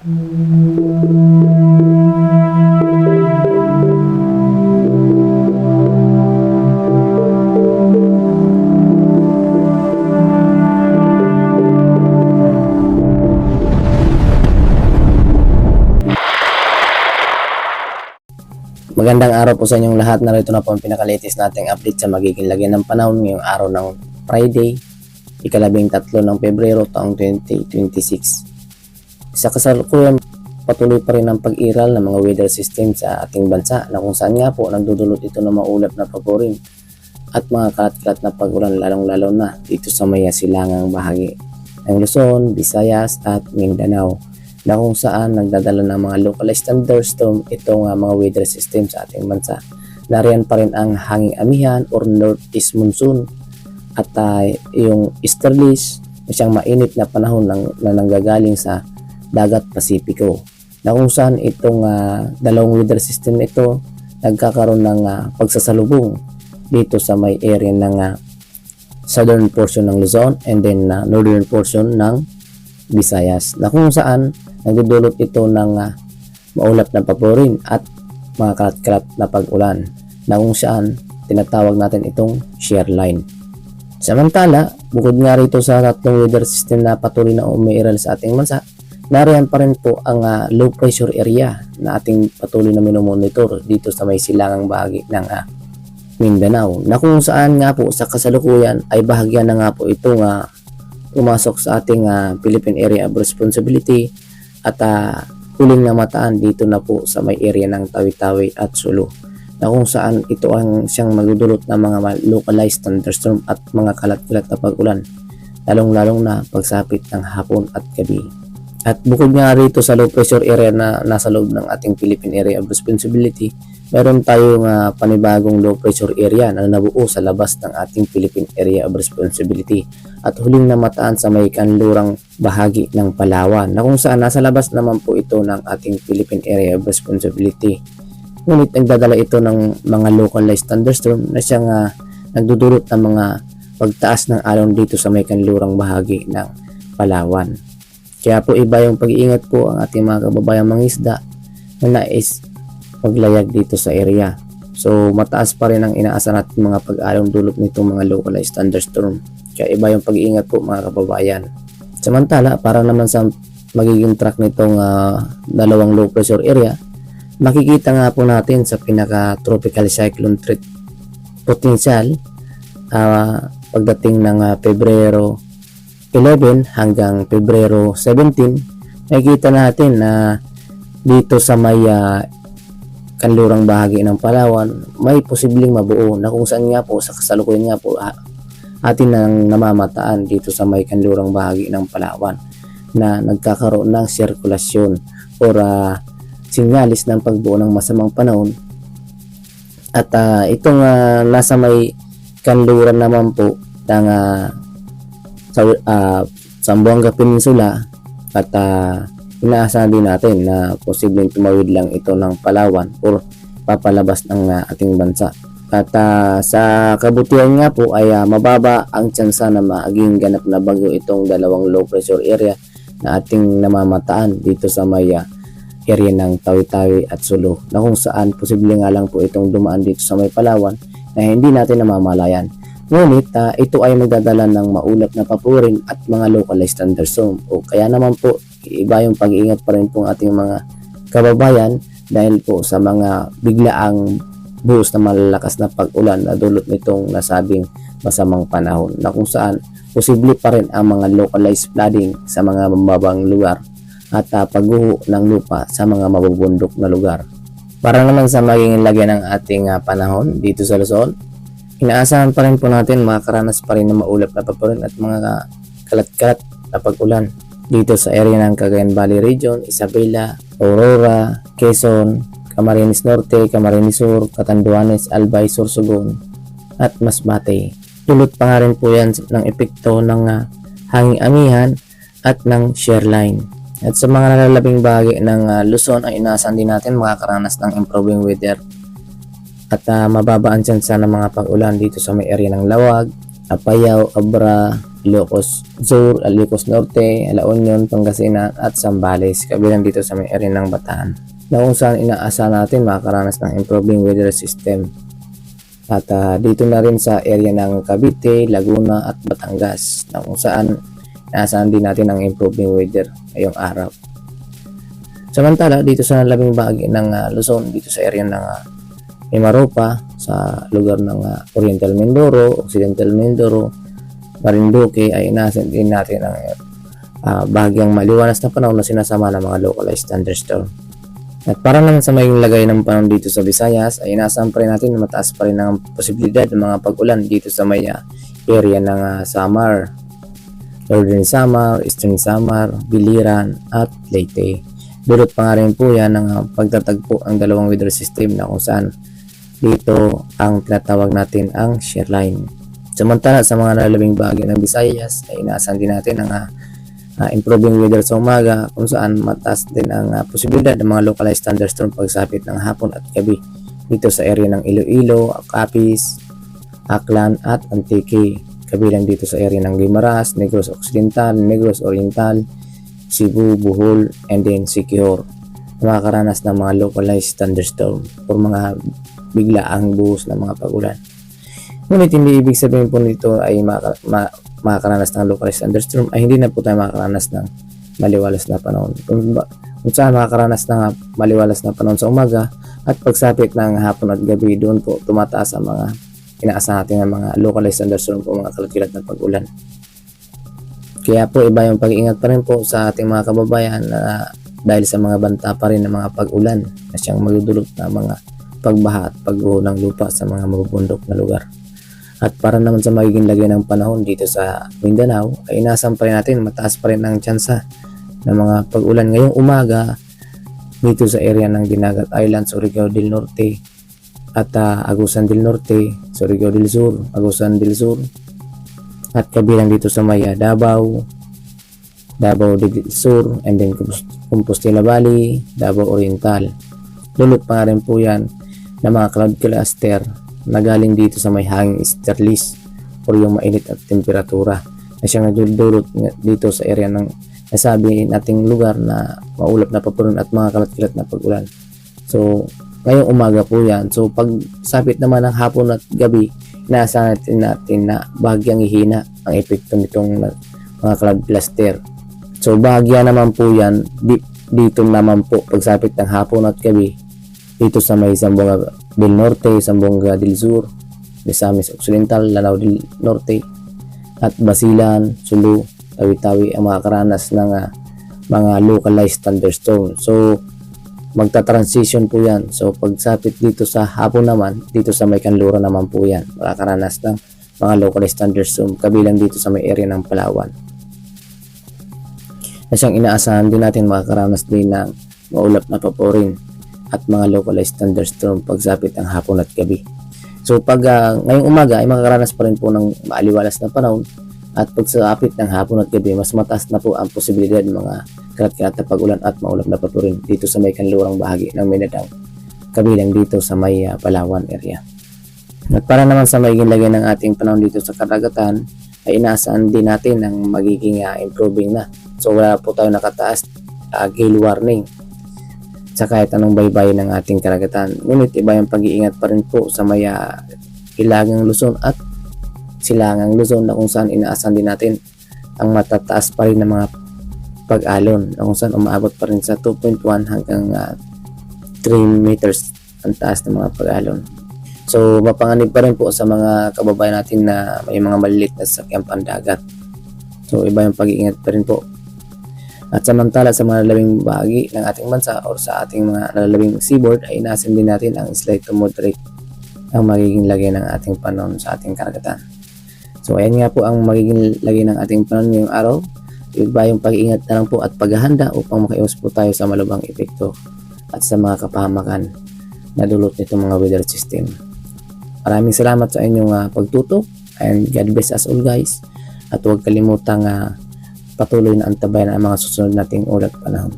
Magandang araw po sa inyong lahat. Narito na po ang pinaka-latest nating update sa magiging lagyan ng panahon ngayong araw ng Friday, ika-13 ng Pebrero taong 2026. Sa kasalukuyan, patuloy pa rin ang pag-iral ng mga weather system sa ating bansa na kung saan nga po nagdudulot ito ng maulap na paborin at mga kalat-kalat na pag-ulan lalong-lalo na dito sa may silangang bahagi ng Luzon, Visayas at Mindanao, na kung saan nagdadala ng mga localized thunderstorm itong mga weather system sa ating bansa. Nariyan pa rin ang hanging amihan or northeast monsoon at yung easterlies na siyang mainit na panahon na nanggagaling sa dagat Pasipiko, na kung saan itong dalawang weather system ito nagkakaroon ng pagsasalubong dito sa may area ng southern portion ng Luzon and then northern portion ng Visayas, na kung saan nagdudulot ito ng maulap na paborin at mga kalat-kalat na pag-ulan, na kung saan tinatawag natin itong shear line. Samantala, bukod nga rito sa tatlong weather system na patuloy na umiiral sa ating bansa, nariyan pa rin po ang low pressure area na ating patuloy na minomonitor dito sa may silangang bahagi ng Mindanao, na kung saan nga po sa kasalukuyan ay bahagyan na nga po itong pumasok sa ating Philippine Area of Responsibility at huling namataan dito na po sa may area ng Tawi-Tawi at Sulu, na kung saan ito ang siyang magdudulot ng mga localized thunderstorm at mga kalat-kalat na pag-ulan lalong-lalong na pagsapit ng hapon at gabi. At bukod nga rito sa low pressure area na nasa loob ng ating Philippine Area of Responsibility, meron tayong panibagong low pressure area na nabuo sa labas ng ating Philippine Area of Responsibility at huling namataan sa may kanlurang bahagi ng Palawan, na kung saan nasa labas naman po ito ng ating Philippine Area of Responsibility. Ngunit nagdadala ito ng mga localized thunderstorm na siyang nagdudulot ng mga pagtaas ng alon dito sa may kanlurang bahagi ng Palawan. Kaya po iba yung pag-iingat po ang ating mga kababayang mangisda na nais maglayag dito sa area. So mataas pa rin ang inaasahan natin mga pag-along dulot nitong mga localized thunderstorm. Kaya iba yung pag-iingat po mga kababayan. Samantala, para naman sa magiging track nitong dalawang low pressure area, makikita nga po natin sa pinaka tropical cyclone threat potential pagdating ng Pebrero 11 hanggang Pebrero 17, makikita natin na dito sa may kanlurang bahagi ng Palawan may posibleng mabuo, na kung saan nga po sa kasalukuyan nga po atin nang namamataan dito sa may kanlurang bahagi ng Palawan na nagkakaroon ng sirkulasyon or sinyalis ng pagbuo ng masamang panahon. At itong nasa may kanluran naman po ng Zamboanga Peninsula at inaasahan din natin na posibleng tumawid lang ito ng Palawan or papalabas ng ating bansa. At sa kabutihan nga po ay mababa ang tsansa na maging ganap na bagyo itong dalawang low pressure area na ating namamataan dito sa may area ng Tawi-Tawi at Sulu, na kung saan posible nga lang po itong dumaan dito sa may Palawan na hindi natin namamalayan. Ngunit ito ay magdadala ng maulap na papurin at mga localized thunderstorm, o kaya naman po iba yung pag-iingat pa rin po ating mga kababayan dahil po sa mga biglaang buhos na malalakas na pag-ulan na dulot nitong nasabing masamang panahon, na kung saan posible pa rin ang mga localized flooding sa mga mababang lugar at pagguho ng lupa sa mga mabubundok na lugar. Para naman sa magiging lagyan ng ating panahon dito sa Luzon, inaasahan pa rin po natin makakaranas pa rin ng maulap na papurin at mga kalat-kalat na pag-ulan dito sa area ng Cagayan Valley Region, Isabela, Aurora, Quezon, Camarines Norte, Camarines Sur, Catanduanes, Albay, Sorsogon at Masbate. Dulot pa nga rin po yan ng epekto ng hanging amihan at ng shear line. At sa mga nalalabing bahagi ng Luzon ay inaasahan din natin makakaranas ng improving weather at mababa ang tsansa ng mga pag-ulan dito sa may area ng Lawag, Apayao, Abra, Ilocos Sur, Ilocos Norte, La Union, Pangasinan at Zambales, kabilang dito sa may area ng Bataan, na kung saan inaasahan natin makakaranas ng improving weather system. At dito na rin sa area ng Cavite, Laguna at Batangas, na kung saan inaasahan din natin ang improving weather ngayong araw. Samantala dito sa labing bahagi ng Luzon, dito sa area ng Mimaropa, sa lugar ng Oriental Mindoro, Occidental Mindoro, Marinduque, ay inaasahan din natin ang bahagyang maliwalas na panahon na sinasama ng mga localized thunderstorm. At para naman sa may lagay ng panahon dito sa Visayas, ay inaasahan pa rin natin na mataas pa rin ang posibilidad ng mga pag-ulan dito sa may area ng Samar, Northern Samar, Eastern Samar, Biliran at Leyte. Dulot pa nga rin po yan ng pagtatagpo ang dalawang weather system na kung saan dito ang tinatawag natin ang shear line. Samantala sa mga nalalabing bahagi ng Visayas ay inaasahan din natin ang improving weather sa umaga, kung saan mataas din ang posibilidad ng mga localized thunderstorm pagsapit ng hapon at gabi dito sa area ng Iloilo, Capiz, Aklan at Antique, kabilang dito sa area ng Guimaras, Negros Occidental, Negros Oriental, Cebu, Bohol, and then Siquijor, makakaranas ng mga localized thunderstorm o mga biglaang buhos ng mga pag-ulan. Ngunit hindi ibig sabihin po nito ay makakaranas ng localized thunderstorm ay hindi na po tayo makakaranas ng maliwalas na panahon. Kung saan makakaranas ng maliwalas na panahon sa umaga at pagsapit ng hapon at gabi, doon po tumataas ang mga inaasahan natin ng mga localized thunderstorm po, mga kalat-kalat na pag-ulan. Kaya po iba yung pag-iingat pa rin po sa ating mga kababayan na dahil sa mga banta pa rin ng mga pag-ulan na siyang magdudulot na mga pagbaha at pagguho ng lupa sa mga mabubundok na lugar. At para naman sa magiging lagay ng panahon dito sa Mindanao, ay inaasahan pa rin natin mataas pa rin ang tsansa ng mga pag-ulan ngayong umaga dito sa area ng Dinagat Island, Surigao del Norte at Agusan del Norte, Surigao del Sur, Agusan del Sur, at kabilang dito sa Maya, Davao del Sur, and then Compostela Valley, Davao Oriental. Lulot pa nga rin po yan na mga cloud cluster na galing dito sa may hanging easterlies o yung mainit at temperatura na siyang nagdudulot dito sa area ng nasabi nating lugar na maulap na papunan at mga kalat-kalat na pag-ulan. So ngayong umaga po yan. So pag sapit naman ng hapon at gabi, inaasahan natin na bahagyang hihina ang epekto nitong mga cloud cluster. So bahagya naman po yan dito naman po pagsapit ng hapon at gabi dito sa may Zamboanga del Norte, Zamboanga del Sur, Misamis Occidental, Lanao del Norte at Basilan, Sulu, Tawi-Tawi ang makakaranas ng mga localized thunderstorm. So magta-transition po yan. So pagsapit dito sa hapon naman, dito sa may Kanluran naman po yan, makakaranas ng mga localized thunderstorm kabilang dito sa may area ng Palawan. Na siyang inaasahan din natin makakaranas din ng maulap na paporin at mga localized thunderstorm pagsapit ng hapon at gabi. So pag ngayong umaga ay makakaranas pa rin po ng maaliwalas na panahon at pagsapit ng hapon at gabi mas mataas na po ang posibilidad ng mga kalat-kalat na pag-ulan at maulap na paporin dito sa may kanlurang bahagi ng Mindanao, kabilang dito sa may Palawan area. At para naman sa magiging lagay ng ating panahon dito sa karagatan ay inaasahan din natin ang magiging improving na. So wala po tayo nakataas gale warning sa kahit anong baybayin ng ating karagatan. Ngunit iba yung pag-iingat pa rin po sa may Hilagang Luzon at Silangang Luzon na kung saan inaasahan din natin ang matataas pa rin ng mga pag-alon na kung saan umaabot pa rin sa 2.1 hanggang 3 meters ang taas ng mga pag-alon. So mapanganib pa rin po sa mga kababayan natin na may mga maliliit na sasakyang pandagat. So iba yung pag-iingat pa rin po. At samantala sa mga nalalabing bahagi ng ating bansa o sa ating mga nalalabing seaboard ay inaasahan din natin ang slight to moderate ang magiging lagay ng ating panahon sa ating karagatan. So ayan nga po ang magiging lagay ng ating panahon ngayong araw. Iba yung pag-iingat na lang po at paghahanda upang makaiwas po tayo sa malubhang epekto at sa mga kapahamakan na dulot nitong mga weather system. Maraming salamat sa inyong pagtutok and God bless us all guys. At huwag kalimutang patuloy na antabayan ang mga susunod nating ulat panahon.